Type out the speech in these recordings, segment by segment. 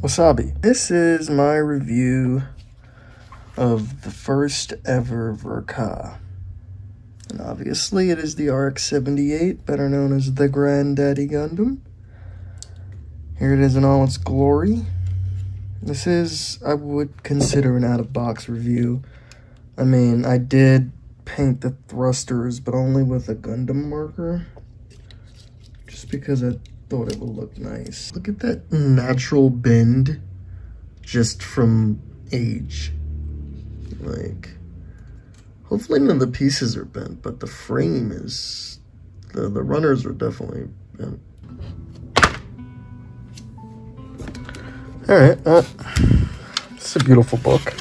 Wasabi. This is my review of the first ever Ver.Ka. And obviously it is the Rx-78, better known as the Granddaddy Gundam. Here it is in all its glory. This is, I would consider, an out-of-box review. I mean, I did paint the thrusters, but only with a Gundam marker. Just because I thought it would look nice. Look at that natural bend just from age. Like, hopefully none of the pieces are bent, but the frame is, the runners are definitely bent. Alright, it's a beautiful book.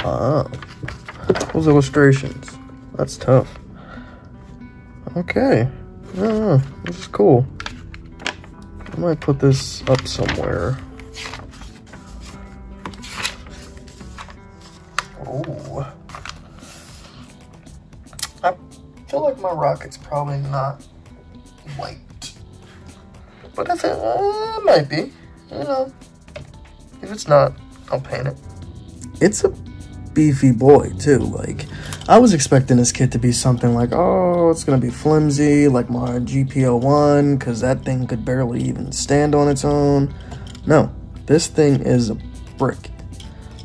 Wow. Those illustrations. That's tough. Okay. This is cool. I might put this up somewhere. Oh. I feel like my rocket's probably not white. But if it might be, you know. If it's not, I'll paint it. It's a beefy boy too. Like, I was expecting this kit to be something like, oh, it's gonna be flimsy like my GPO1, because that thing could barely even stand on its own. No, this thing is a brick.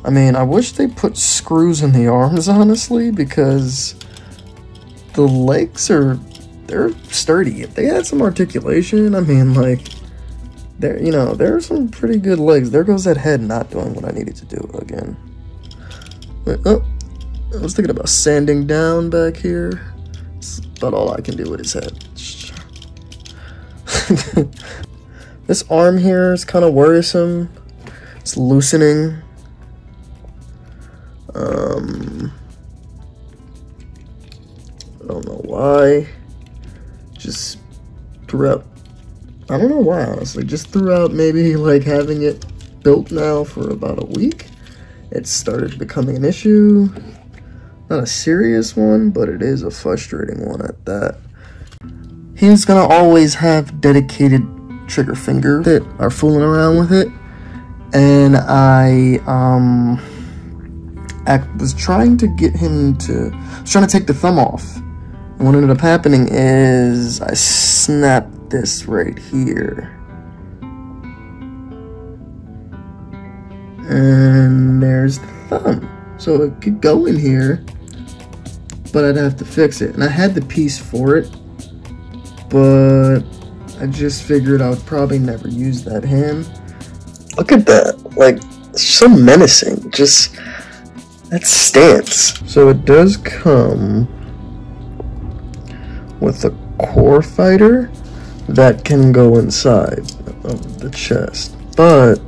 I mean, I wish they put screws in the arms, honestly, because the legs are, they're sturdy. If they had some articulation, I mean, like, there, you know, there are some pretty good legs. There goes that head not doing what I needed to do again. Oh, I was thinking about sanding down back here. It's about all I can do with his head. This arm here is kind of worrisome. It's loosening. I don't know why. Just throughout, I don't know why, honestly. Just throughout maybe like having it built now for about a week, it started becoming an issue. Not a serious one, but it is a frustrating one at that. He's gonna always have dedicated trigger fingers that are fooling around with it. And I was trying to get him to, I was trying to take the thumb off. And what ended up happening is I snapped this right here. And there's the thumb. So it could go in here, but I'd have to fix it. And I had the piece for it, but I just figured I would probably never use that hand. Look at that, like, it's so menacing, just that stance. So it does come with a core fighter that can go inside of the chest. But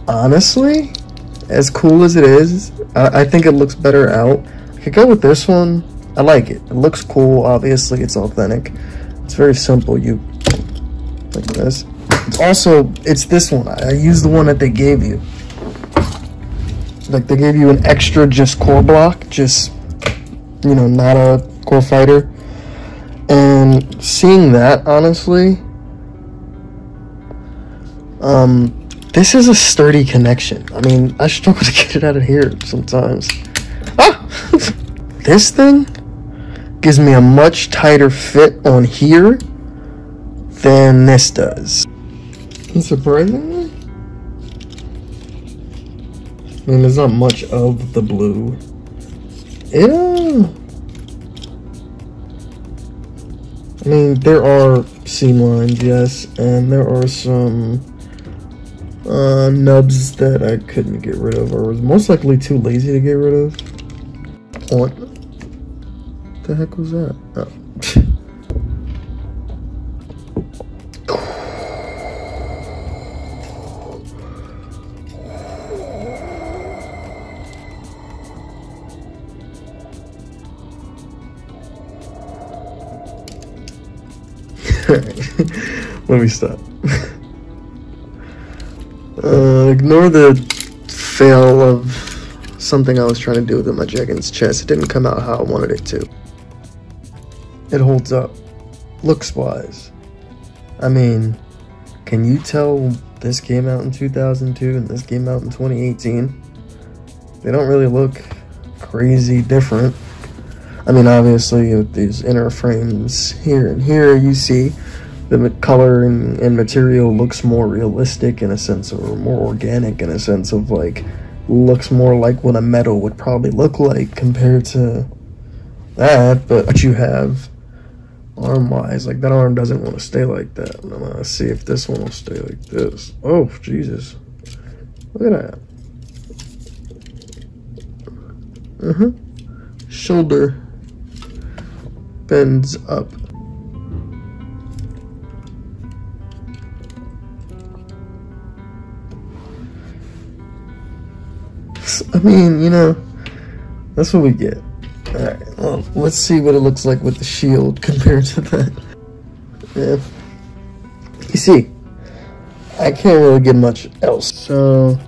honestly, as cool as it is, I think it looks better out. I could go with this one. I like it. It looks cool. Obviously, it's authentic. It's very simple. You like this. It's also, it's this one. I use the one that they gave you. Like, they gave you an extra just core block, just, you know, not a core fighter. And seeing that, honestly, this is a sturdy connection. I mean, I struggle to get it out of here sometimes. Ah! This thing gives me a much tighter fit on here than this does. And surprisingly, I mean, there's not much of the blue. Yeah. I mean, there are seam lines, yes, and there are some nubs that I couldn't get rid of, or was most likely too lazy to get rid of. What the heck was that? Oh. Let me stop. Ignore the fail of something I was trying to do with my Dragon's chest. It didn't come out how I wanted it to. It holds up, looks wise. I mean, can you tell this came out in 2002 and this came out in 2018? They don't really look crazy different. I mean, obviously, with these inner frames here and here, you see the color and material looks more realistic in a sense, or more organic in a sense of, like, looks more like what a metal would probably look like compared to that. But what you have arm-wise, like, that arm doesn't want to stay like that. I'm gonna see if this one will stay like this. Oh, Jesus. Look at that. Shoulder bends up. I mean, you know, that's what we get. Alright, well, let's see what it looks like with the shield compared to that. Yeah. You see, I can't really get much else. So,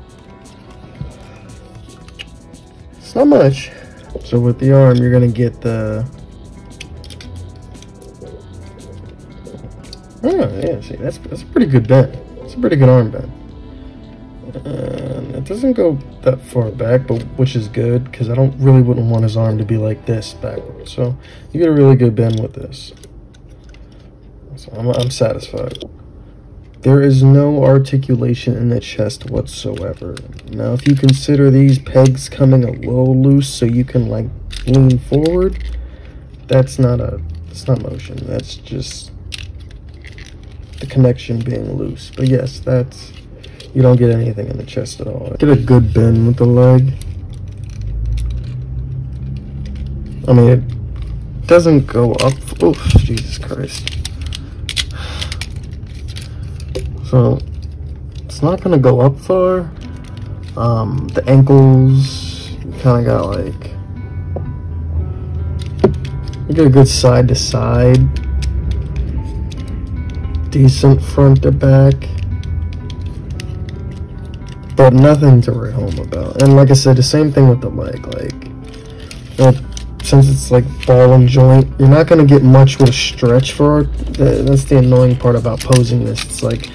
it's not much. So with the arm, you're gonna get the... Oh, yeah, see, that's a pretty good bend. It's a pretty good arm bend. It doesn't go that far back, but which is good, because I wouldn't want his arm to be like this backwards. So you get a really good bend with this. So I'm satisfied. There is no articulation in the chest whatsoever. Now, if you consider these pegs coming a little loose so you can, like, lean forward, it's not motion. That's just the connection being loose. But yes, you don't get anything in the chest at all. Get a good bend with the leg. I mean, it doesn't go up. Oh, Jesus Christ. So, it's not gonna go up far. The ankles, kind of got like, you get a good side to side. Decent front to back. But nothing to write home about. And like I said, the same thing with the leg. Like since it's like ball and joint, you're not going to get much with a stretch for it. That's the annoying part about posing this. It's like,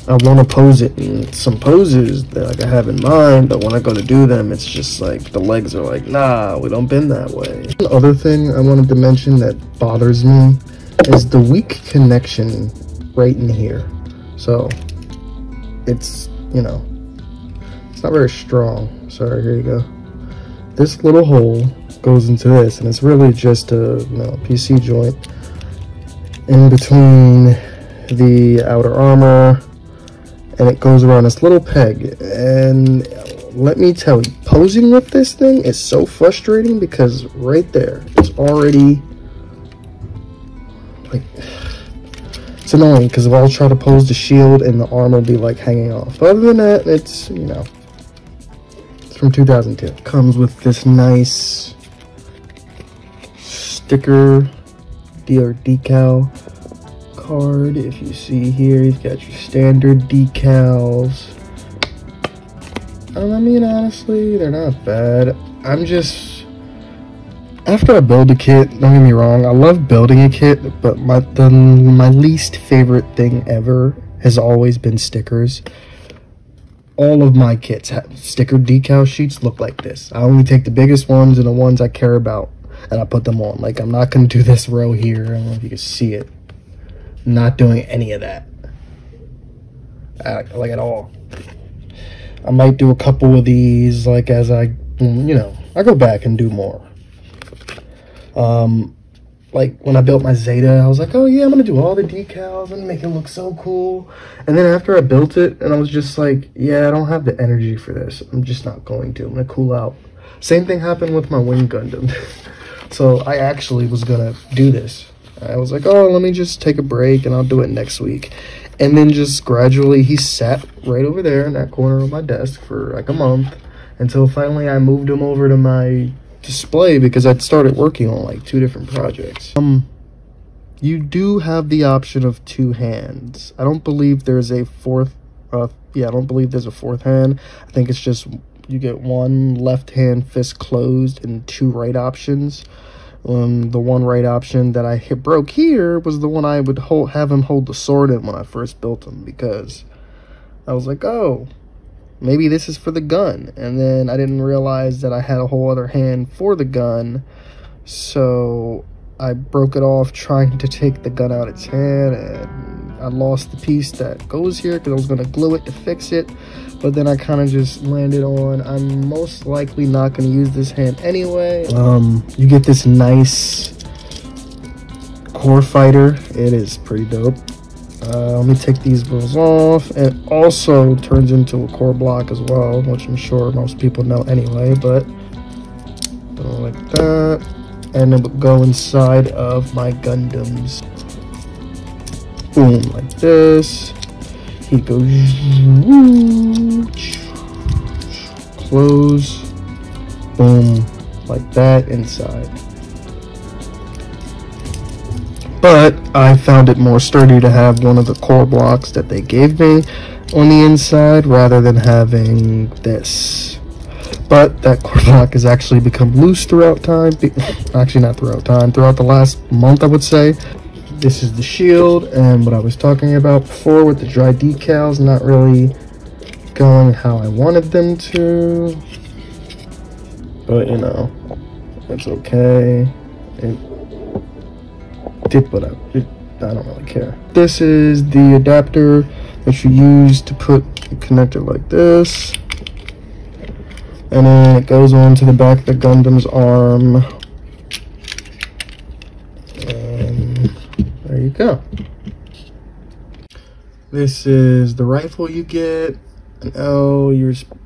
I want to pose it in some poses that like I have in mind, but when I go to do them, it's just like the legs are like, nah, we don't bend that way. The other thing I wanted to mention that bothers me is the weak connection right in here. So it's, you know, it's not very strong. Sorry, here you go. This little hole goes into this, and it's really just a, you know, PC joint in between the outer armor, and it goes around this little peg. And let me tell you, posing with this thing is so frustrating because right there, it's already like, it's annoying because I'll try to pose the shield and the arm will be like hanging off. But other than that, it's, you know, it's from 2002. Comes with this nice sticker or decal card. If you see here, you've got your standard decals. I mean, honestly, they're not bad. I'm just, after I build a kit, don't get me wrong, I love building a kit, but my least favorite thing ever has always been stickers. All of my kits have sticker decal sheets look like this. I only take the biggest ones and the ones I care about, and I put them on. Like, I'm not going to do this row here. I don't know if you can see it. Not doing any of that. Like, at all. I might do a couple of these, like, as I, you know, I go back and do more. Like, when I built my Zeta, I was like, oh yeah, I'm gonna do all the decals and make it look so cool. And then after I built it, and I was just like, yeah, I don't have the energy for this. I'm just not going to. I'm gonna cool out. Same thing happened with my Wing Gundam. So I actually was gonna do this. I was like, oh, let me just take a break and I'll do it next week. And then just gradually, he sat right over there in that corner of my desk for like a month, until finally I moved him over to my display because I'd started working on like 2 different projects. You do have the option of 2 hands. I don't believe there's a fourth, I don't believe there's a 4th hand. I think it's just, you get 1 left hand fist closed and 2 right options. The one right option that I broke here was the one I would have him hold the sword in when I first built him, because I was like, oh, maybe this is for the gun. And then I didn't realize that I had a whole other hand for the gun, so I broke it off trying to take the gun out of its hand, and I lost the piece that goes here because I was going to glue it to fix it. But then I kind of just landed on, I'm most likely not going to use this hand anyway. You get this nice core fighter. It is pretty dope. Let me take these wheels off. It also turns into a core block as well, which I'm sure most people know anyway, but go like that. And it would go inside of my Gundams. Boom, like this. He goes, close, boom, like that inside. But I found it more sturdy to have one of the core blocks that they gave me on the inside rather than having this. But that core block has actually become loose throughout time. Actually, not throughout time, throughout the last month, I would say. This is the shield, and what I was talking about before with the dry decals not really going how I wanted them to. But, you know, it's okay. It did what I don't really care. This is the adapter that you use to put a connector like this. And then it goes on to the back of the Gundam's arm. And there you go. This is the rifle you get. And oh,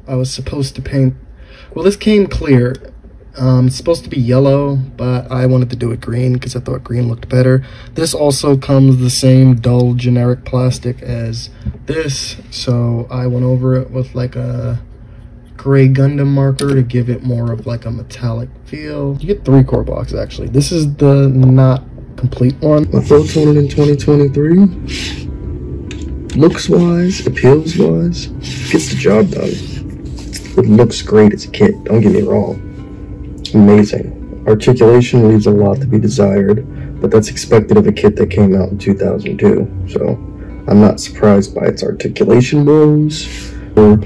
I was supposed to paint. Well, this came clear. It's supposed to be yellow, but I wanted to do it green because I thought green looked better. This also comes the same dull generic plastic as this, so I went over it with like a gray Gundam marker to give it more of like a metallic feel. You get 3 core blocks actually. This is the not complete one. My photon in 2023, looks wise, appeals wise, gets the job done. It looks great as a kit, don't get me wrong. Amazing. Articulation leaves a lot to be desired, but that's expected of a kit that came out in 2002, so I'm not surprised by its articulation woes or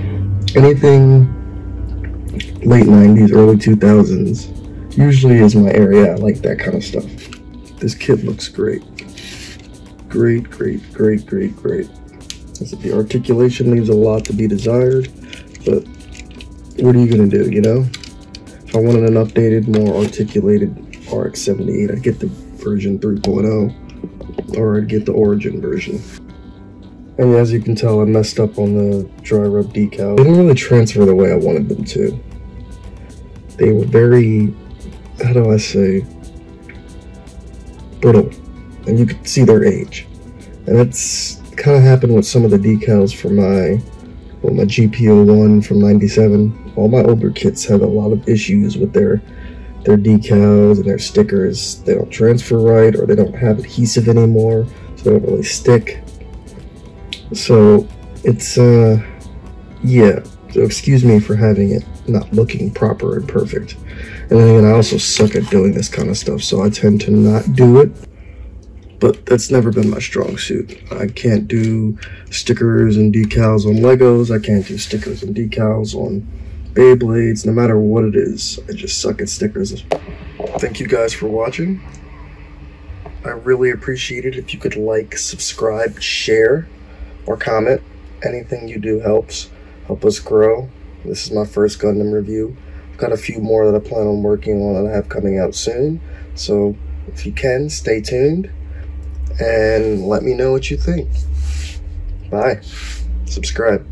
anything late 90s, early 2000s. Usually is my area. I like that kind of stuff. This kit looks great. Great, great, great, great, great. I said the articulation leaves a lot to be desired, but what are you gonna do, you know? If I wanted an updated, more articulated Rx-78, I'd get the version 3.0, or I'd get the Origin version. And as you can tell, I messed up on the dry rub decals. They didn't really transfer the way I wanted them to. They were very, how do I say, brittle, and you could see their age. And that's kind of happened with some of the decals for my GPO1 from 97. All my older kits have a lot of issues with their decals and their stickers. They don't transfer right, or they don't have adhesive anymore, so they don't really stick. So it's yeah, so excuse me for having it not looking proper and perfect. And then again, I also suck at doing this kind of stuff, so I tend to not do it. But that's never been my strong suit. I can't do stickers and decals on Legos. I can't do stickers and decals on Beyblades. No matter what it is, I just suck at stickers. Thank you guys for watching. I really appreciate it if you could like, subscribe, share, or comment. Anything you do helps. Help us grow. This is my first Gundam review. I've got a few more that I plan on working on that I have coming out soon. So if you can, stay tuned and let me know what you think. Bye. Subscribe.